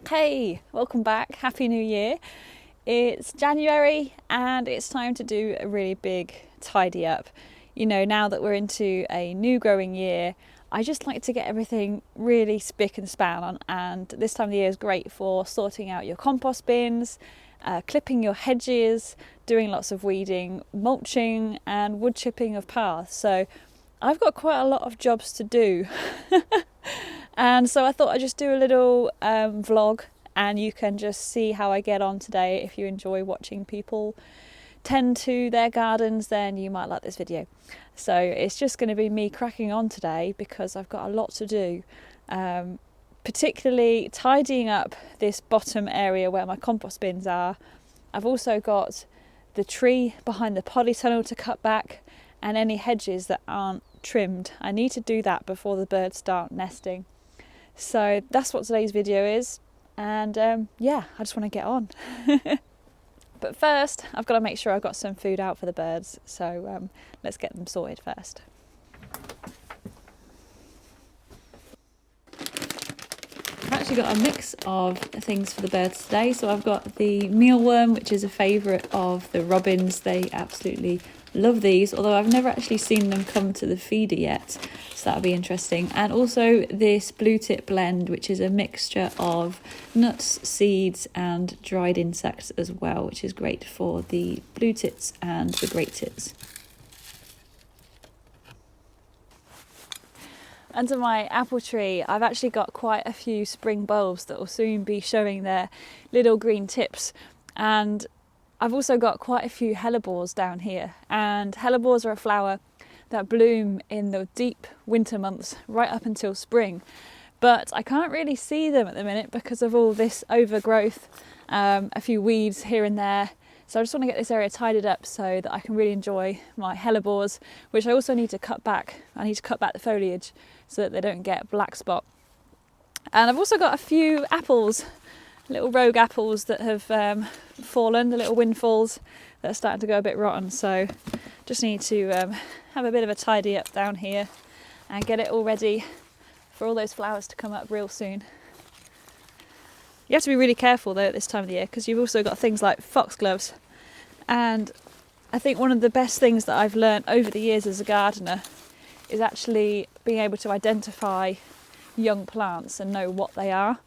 Hey, welcome back. Happy New Year. It's January and it's time to do a really big tidy up. You know, now that we're into a new growing year, I just like to get everything really spick and span on, and this time of the year is great for sorting out your compost bins, clipping your hedges, doing lots of weeding, mulching and wood chipping of paths. So I've got quite a lot of jobs to do. And so I thought I'd just do a little vlog, and you can just see how I get on today. If you enjoy watching people tend to their gardens, then you might like this video. So it's just going to be me cracking on today because I've got a lot to do, particularly tidying up this bottom area where my compost bins are. I've also got the tree behind the polytunnel to cut back and any hedges that aren't trimmed. I need to do that before the birds start nesting. So that's what today's video is, and yeah, I just want to get on. But first I've got to make sure I've got some food out for the birds, so let's get them sorted first. I've actually got a mix of things for the birds today. So I've got the mealworm, which is a favourite of the robins. They absolutely love these, although I've never actually seen them come to the feeder yet, so that'll be interesting. And also this blue tip blend, which is a mixture of nuts, seeds and dried insects as well, which is great for the blue tits and the great tits. Under my apple tree, I've actually got quite a few spring bulbs that will soon be showing their little green tips, and I've also got quite a few hellebores down here, and hellebores are a flower that bloom in the deep winter months right up until spring, but I can't really see them at the minute because of all this overgrowth, a few weeds here and there. So I just want to get this area tidied up so that I can really enjoy my hellebores, which I also need to cut back. I need to cut back the foliage so that they don't get black spot. And I've also got a few apples, little rogue apples that have fallen, the little windfalls that are starting to go a bit rotten. So just need to have a bit of a tidy up down here and get it all ready for all those flowers to come up real soon. You have to be really careful though at this time of the year, because you've also got things like foxgloves. And I think one of the best things that I've learned over the years as a gardener is actually being able to identify young plants and know what they are,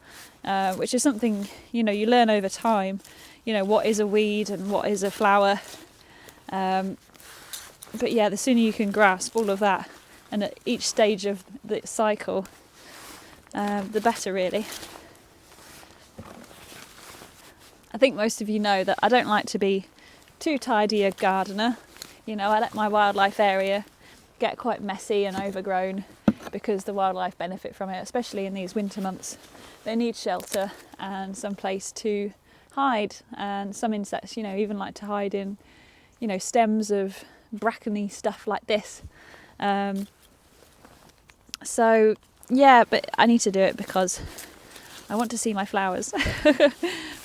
which is something, you know, you learn over time, you know, what is a weed and what is a flower. But yeah, the sooner you can grasp all of that and at each stage of the cycle, the better really. I think most of you know that I don't like to be too tidy a gardener. You know, I let my wildlife area get quite messy and overgrown because the wildlife benefit from it, especially in these winter months. They need shelter and some place to hide, and some insects, you know, even like to hide in, you know, stems of brackeny stuff like this. So yeah, but I need to do it because I want to see my flowers.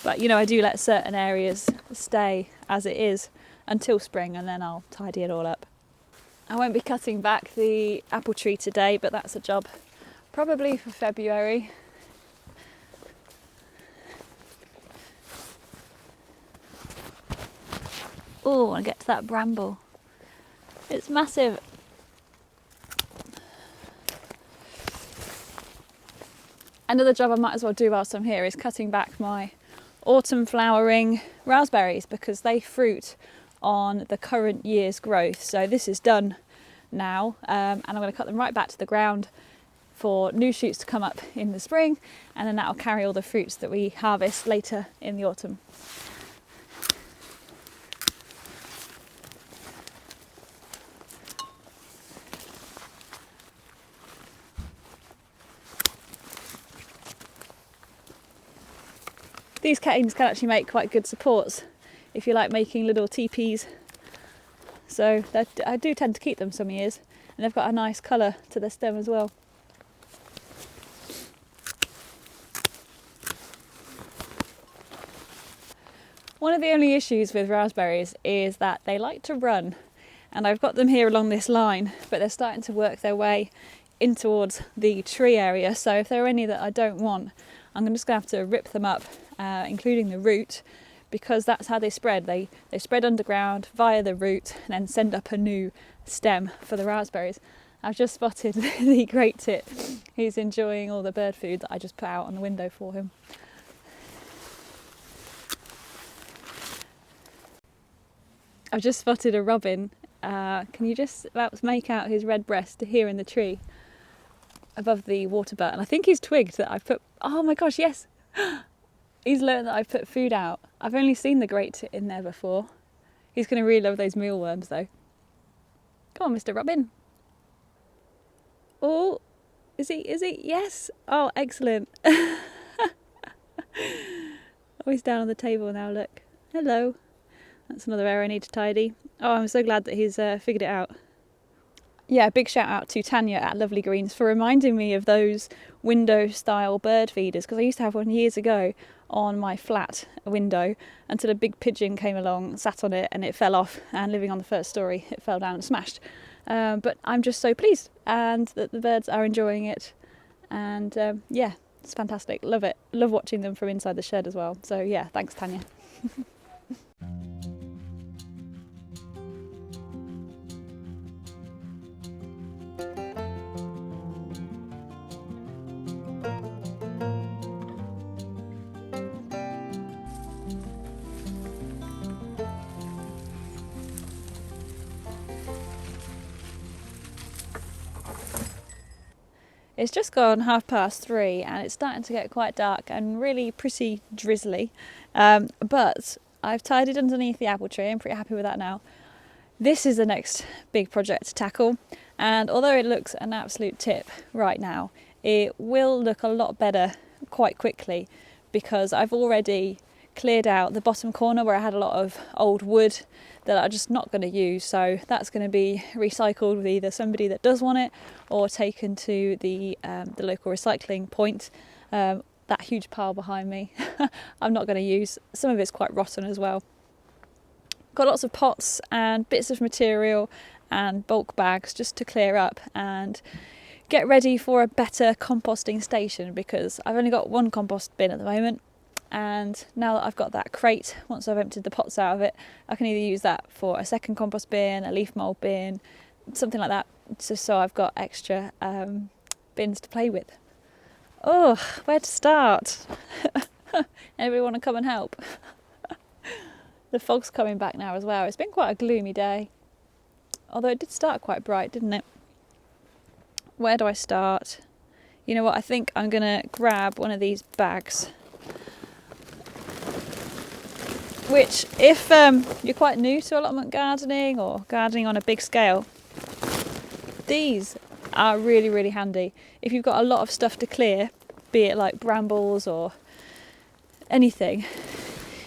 But you know, I do let certain areas stay as it is until spring, and then I'll tidy it all up. I won't be cutting back the apple tree today, but that's a job probably for February. Oh, I get to that bramble. It's massive. Another job I might as well do whilst I'm here is cutting back my autumn flowering raspberries, because they fruit on the current year's growth. So this is done now, and I'm going to cut them right back to the ground for new shoots to come up in the spring, and then that'll carry all the fruits that we harvest later in the autumn. These canes can actually make quite good supports if you like making little teepees. So I do tend to keep them some years, and they've got a nice colour to the stem as well. One of the only issues with raspberries is that they like to run, and I've got them here along this line, but they're starting to work their way in towards the tree area. So if there are any that I don't want, I'm just going to have to rip them up, including the root, because that's how they spread. They spread underground via the root and then send up a new stem for the raspberries. I've just spotted the great tit. He's enjoying all the bird food that I just put out on the window for him. I've just spotted a robin. Can you just about make out his red breast here in the tree above the water butt? And I think he's twigged that I've put, oh my gosh, yes! He's learned that I've put food out. I've only seen the great tit in there before. He's going to really love those mealworms though. Come on, Mr. Robin. Oh, is he? Yes! Oh, excellent. Oh, he's down on the table now, look. Hello. That's another area I need to tidy. Oh, I'm so glad that he's figured it out. Yeah, big shout out to Tanya at Lovely Greens for reminding me of those window style bird feeders, because I used to have one years ago on my flat window until a big pigeon came along, sat on it and it fell off, and living on the first story it fell down and smashed. But I'm just so pleased and that the birds are enjoying it, and yeah, it's fantastic. Love it. Love watching them from inside the shed as well. So yeah, thanks Tanya. It's just gone 3:30 and it's starting to get quite dark and really pretty drizzly, but I've tidied underneath the apple tree. I'm pretty happy with that now. This is the next big project to tackle, and although it looks an absolute tip right now, it will look a lot better quite quickly, because I've already cleared out the bottom corner where I had a lot of old wood that I'm just not going to use, so that's going to be recycled with either somebody that does want it or taken to the local recycling point. That huge pile behind me I'm not going to use. Some of it's quite rotten as well. Got lots of pots and bits of material and bulk bags just to clear up and get ready for a better composting station, because I've only got one compost bin at the moment. And now that I've got that crate, once I've emptied the pots out of it, I can either use that for a second compost bin, a leaf mould bin, something like that, just so I've got extra bins to play with. Oh, where to start? Anybody want to come and help? The fog's coming back now as well. It's been quite a gloomy day, although it did start quite bright, didn't it? Where do I start? You know what, I think I'm going to grab one of these bags, which if you're quite new to allotment gardening or gardening on a big scale, these are really, really handy. If you've got a lot of stuff to clear, be it like brambles or anything,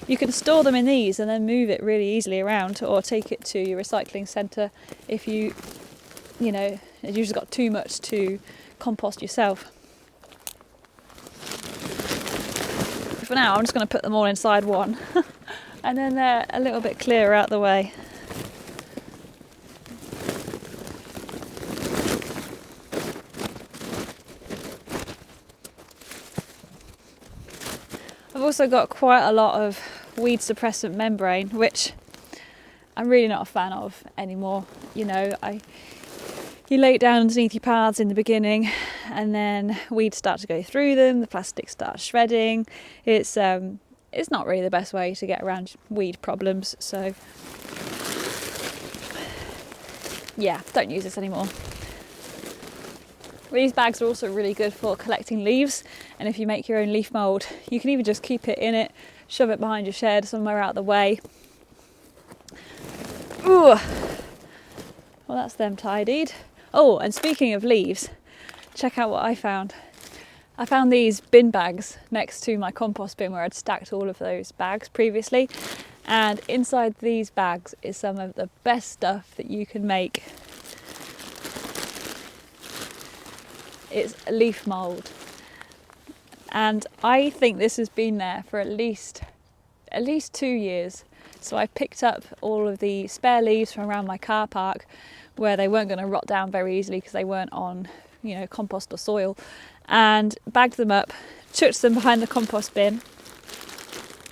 you can store them in these and then move it really easily around, or take it to your recycling centre if you know, you've usually got too much to compost yourself. For now, I'm just going to put them all inside one. And then they're a little bit clearer out the way. I've also got quite a lot of weed suppressant membrane, which I'm really not a fan of anymore. You know, you lay it down underneath your paths in the beginning, and then weeds start to go through them, the plastic starts shredding. It's not really the best way to get around weed problems, so yeah, don't use this anymore. These bags are also really good for collecting leaves, and if you make your own leaf mould, you can even just keep it in it, shove it behind your shed somewhere out of the way. Ooh. Well, that's them tidied. Oh, and speaking of leaves, check out what I found. I found these bin bags next to my compost bin where I'd stacked all of those bags previously, and inside these bags is some of the best stuff that you can make. It's leaf mould, and I think this has been there for at least 2 years. So I picked up all of the spare leaves from around my car park where they weren't going to rot down very easily because they weren't on, you know, compost or soil, and bagged them up, chucked them behind the compost bin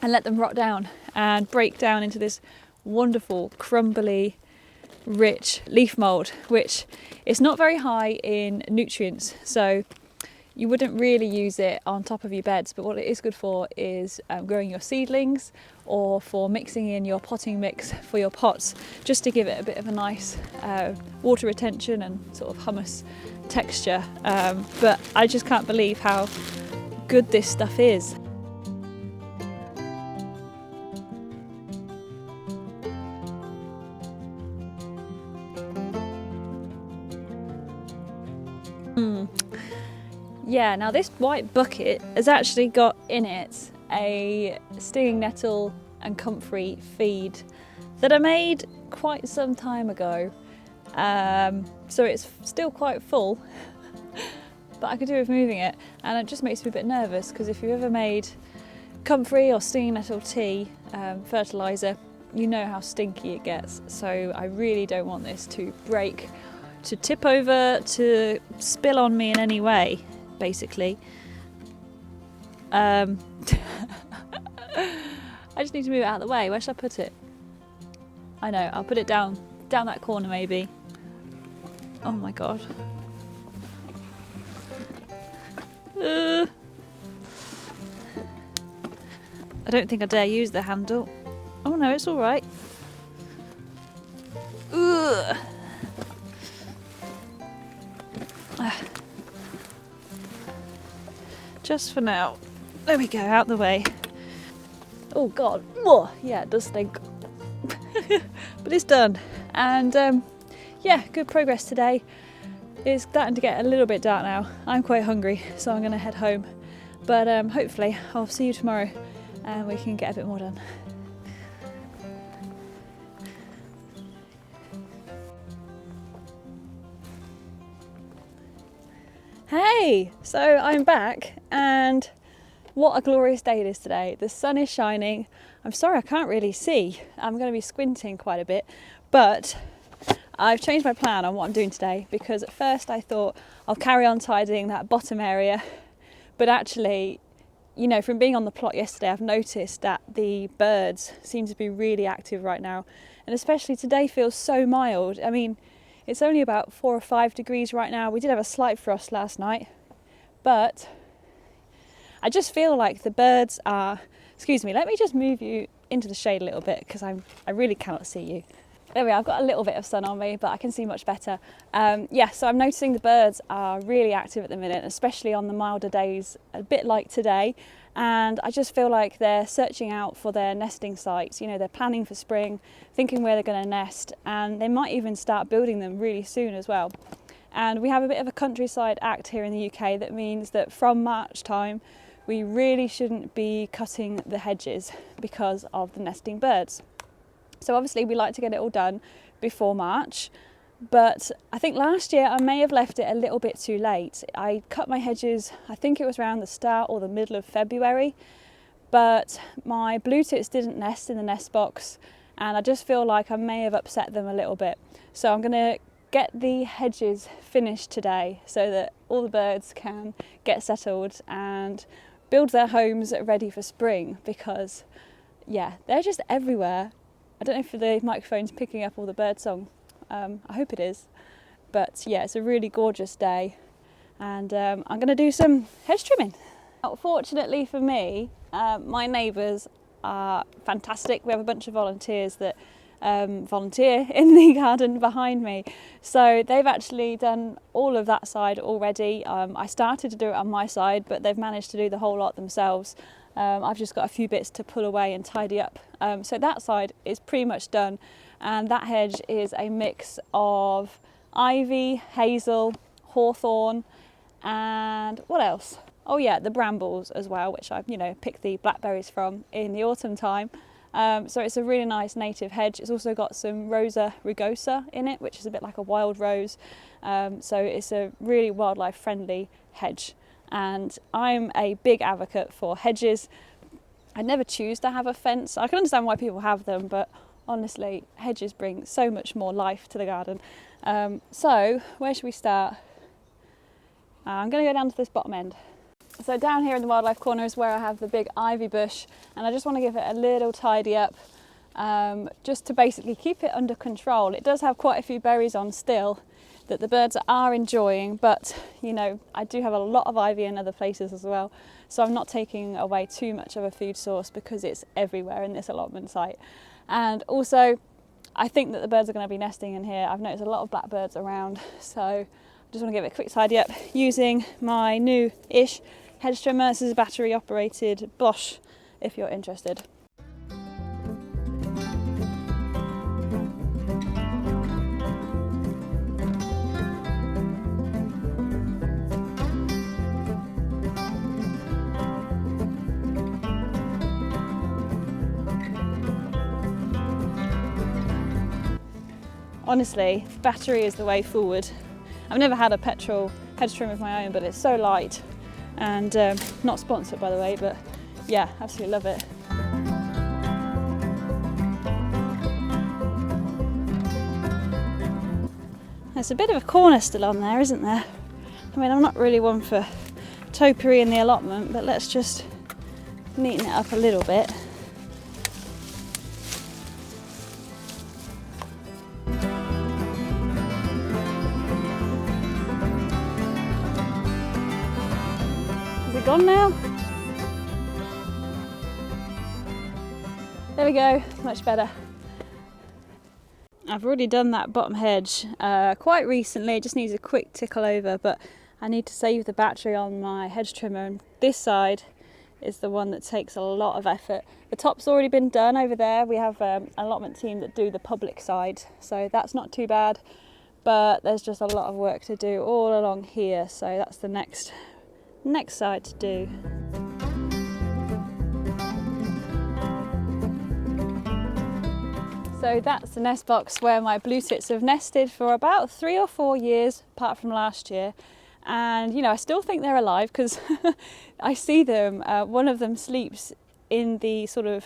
and let them rot down and break down into this wonderful, crumbly, rich leaf mould, which is not very high in nutrients. So you wouldn't really use it on top of your beds, but what it is good for is growing your seedlings or for mixing in your potting mix for your pots, just to give it a bit of a nice water retention and sort of hummus texture. But I just can't believe how good this stuff is. Yeah, now this white bucket has actually got in it a stinging nettle and comfrey feed that I made quite some time ago. So it's still quite full, but I could do with moving it, and it just makes me a bit nervous because if you've ever made comfrey or stinging nettle tea fertiliser, you know how stinky it gets. So I really don't want this to break, to tip over, to spill on me in any way, basically. I just need to move it out of the way. Where should I put it? I know, I'll put it down that corner maybe. Oh my god. I don't think I dare use the handle. Oh no, it's alright. Just for now. There we go, out the way. Oh god, oh, yeah, it does stink. But it's done. And yeah, good progress today. It's starting to get a little bit dark now. I'm quite hungry, so I'm going to head home. But hopefully I'll see you tomorrow and we can get a bit more done. Hey, so I'm back, and what a glorious day it is today. The sun is shining. I'm sorry I can't really see. I'm going to be squinting quite a bit, but I've changed my plan on what I'm doing today, because at first I thought I'll carry on tidying that bottom area, but actually, you know, from being on the plot yesterday, I've noticed that the birds seem to be really active right now, and especially today feels so mild. I mean, it's only about 4 or 5 degrees right now. We did have a slight frost last night, but I just feel like the birds are... Excuse me, let me just move you into the shade a little bit, because I really cannot see you. There we are, I've got a little bit of sun on me, but I can see much better. Yeah, so I'm noticing the birds are really active at the minute, especially on the milder days, a bit like today. And I just feel like they're searching out for their nesting sites. You know, they're planning for spring, thinking where they're going to nest, and they might even start building them really soon as well. And we have a bit of a countryside act here in the UK that means that from March time, we really shouldn't be cutting the hedges because of the nesting birds. So obviously we like to get it all done before March, but I think last year I may have left it a little bit too late. I cut my hedges, I think it was around the start or the middle of February, but my blue tits didn't nest in the nest box, and I just feel like I may have upset them a little bit. So I'm going to get the hedges finished today so that all the birds can get settled and build their homes ready for spring, because yeah, they're just everywhere. I don't know if the microphone's picking up all the bird song. I hope it is. But yeah, it's a really gorgeous day, and I'm going to do some hedge trimming. Fortunately for me, my neighbours are fantastic. We have a bunch of volunteers that volunteer in the garden behind me. So they've actually done all of that side already. I started to do it on my side, but they've managed to do the whole lot themselves. I've just got a few bits to pull away and tidy up. So that side is pretty much done, and that hedge is a mix of ivy, hazel, hawthorn, and what else? Oh yeah, the brambles as well, which I've picked the blackberries from in the autumn time. So it's a really nice native hedge. It's also got some Rosa rugosa in it, which is a bit like a wild rose. So it's a really wildlife friendly hedge. And I'm a big advocate for hedges. I never choose to have a fence. I can understand why people have them, but honestly, hedges bring so much more life to the garden. So where should we start? I'm going to go down to this bottom end. So down here in the wildlife corner is where I have the big ivy bush, and I just want to give it a little tidy up, just to basically keep it under control. It does have quite a few berries on still that the birds are enjoying, but you know, I do have a lot of ivy in other places as well, so I'm not taking away too much of a food source because it's everywhere in this allotment site. And also I think that the birds are going to be nesting in here. I've noticed a lot of blackbirds around, so I just want to give it a quick tidy up using my new-ish hedge trimmer. This is a battery operated Bosch if you're interested. Honestly, battery is the way forward. I've never had a petrol hedge trimmer of my own, but it's so light, and not sponsored by the way, but yeah, absolutely love it. There's a bit of a corner still on there, isn't there? I mean, I'm not really one for topiary in the allotment, but let's just neaten it up a little bit. Gone now. There we go, much better. I've already done that bottom hedge quite recently. It just needs a quick tickle over, but I need to save the battery on my hedge trimmer, and this side is the one that takes a lot of effort. The top's already been done over there. We have an allotment team that do the public side, so that's not too bad, but there's just a lot of work to do all along here, so that's the next side to do. So that's the nest box where my blue tits have nested for about 3 or 4 years, apart from last year. And you know, I still think they're alive because I see them. One of them sleeps in the sort of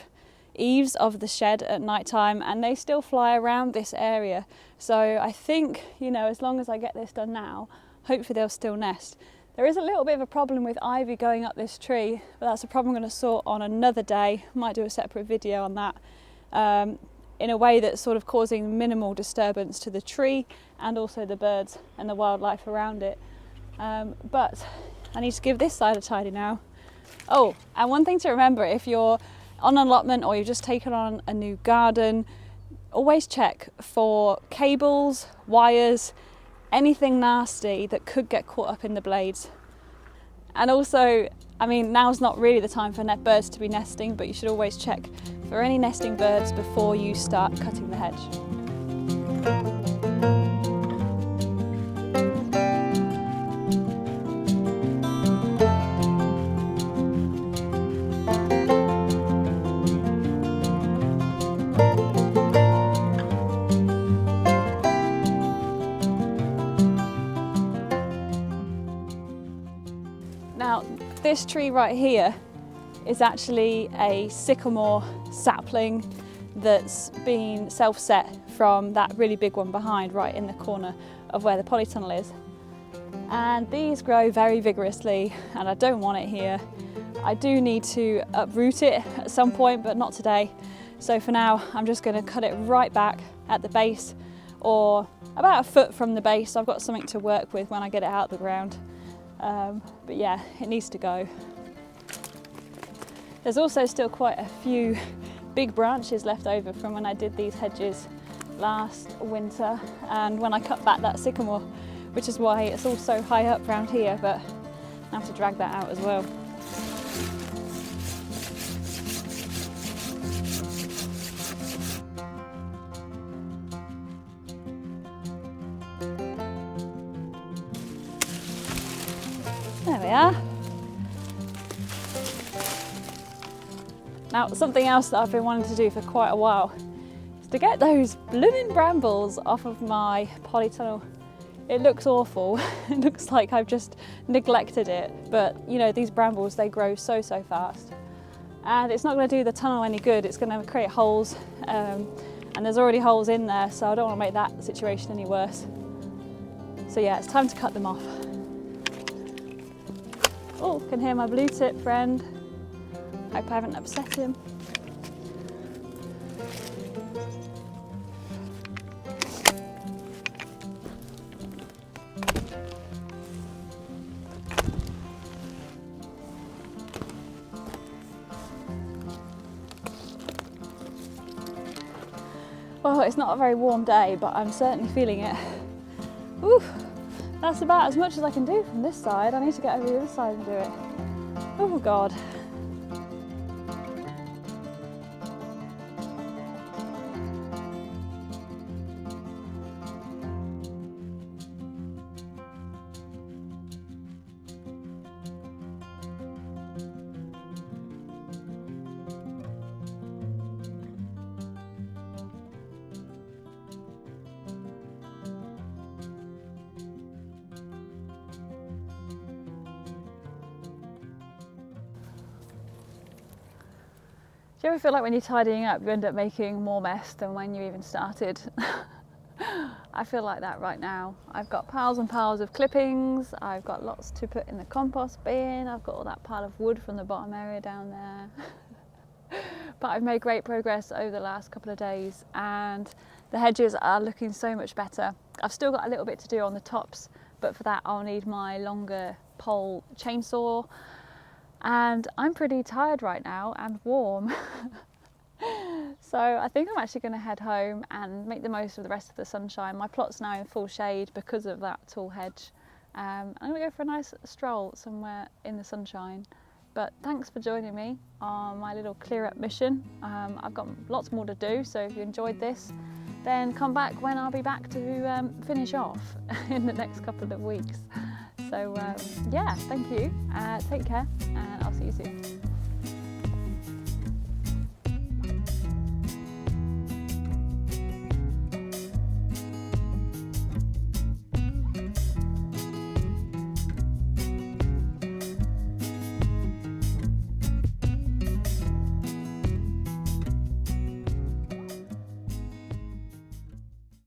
eaves of the shed at night time, and they still fly around this area. So I think, you know, as long as I get this done now, hopefully they'll still nest. There is a little bit of a problem with ivy going up this tree, but that's a problem I'm going to sort on another day. Might do a separate video on that, in a way that's sort of causing minimal disturbance to the tree and also the birds and the wildlife around it. But I need to give this side a tidy now. Oh, and one thing to remember, if you're on an allotment or you've just taken on a new garden, always check for cables, wires, anything nasty that could get caught up in the blades. And also, I mean, now's not really the time for birds to be nesting, but you should always check for any nesting birds before you start cutting the hedge. Now, this tree right here is actually a sycamore sapling that's been self-set from that really big one behind, right in the corner of where the polytunnel is. And these grow very vigorously, and I don't want it here. I do need to uproot it at some point, but not today. So for now, I'm just going to cut it right back at the base, or about a foot from the base. So I've got something to work with when I get it out of the ground. But yeah, it needs to go. There's also still quite a few big branches left over from when I did these hedges last winter and when I cut back that sycamore, which is why it's all so high up around here, but I have to drag that out as well. There we are. Now, something else that I've been wanting to do for quite a while is to get those blooming brambles off of my polytunnel. It looks awful. It looks like I've just neglected it, but you know, these brambles, they grow so fast. And it's not going to do the tunnel any good. It's going to create holes, and there's already holes in there, so I don't want to make that situation any worse. So yeah, it's time to cut them off. Oh, can hear my blue tip friend. Hope I haven't upset him. Well, it's not a very warm day, but I'm certainly feeling it. Ooh, that's about as much as I can do from this side. I need to get over the other side and do it. Oh God. Do you ever feel like when you're tidying up, you end up making more mess than when you even started? I feel like that right now. I've got piles and piles of clippings, I've got lots to put in the compost bin, I've got all that pile of wood from the bottom area down there. But I've made great progress over the last couple of days and the hedges are looking so much better. I've still got a little bit to do on the tops, but for that I'll need my longer pole chainsaw. And I'm pretty tired right now and warm. So I think I'm actually going to head home and make the most of the rest of the sunshine. My plot's now in full shade because of that tall hedge. I'm going to go for a nice stroll somewhere in the sunshine. But thanks for joining me on my little clear up mission. I've got lots more to do, so if you enjoyed this, then come back when I'll be back to finish off in the next couple of weeks. So yeah, thank you, take care, and I'll see you soon.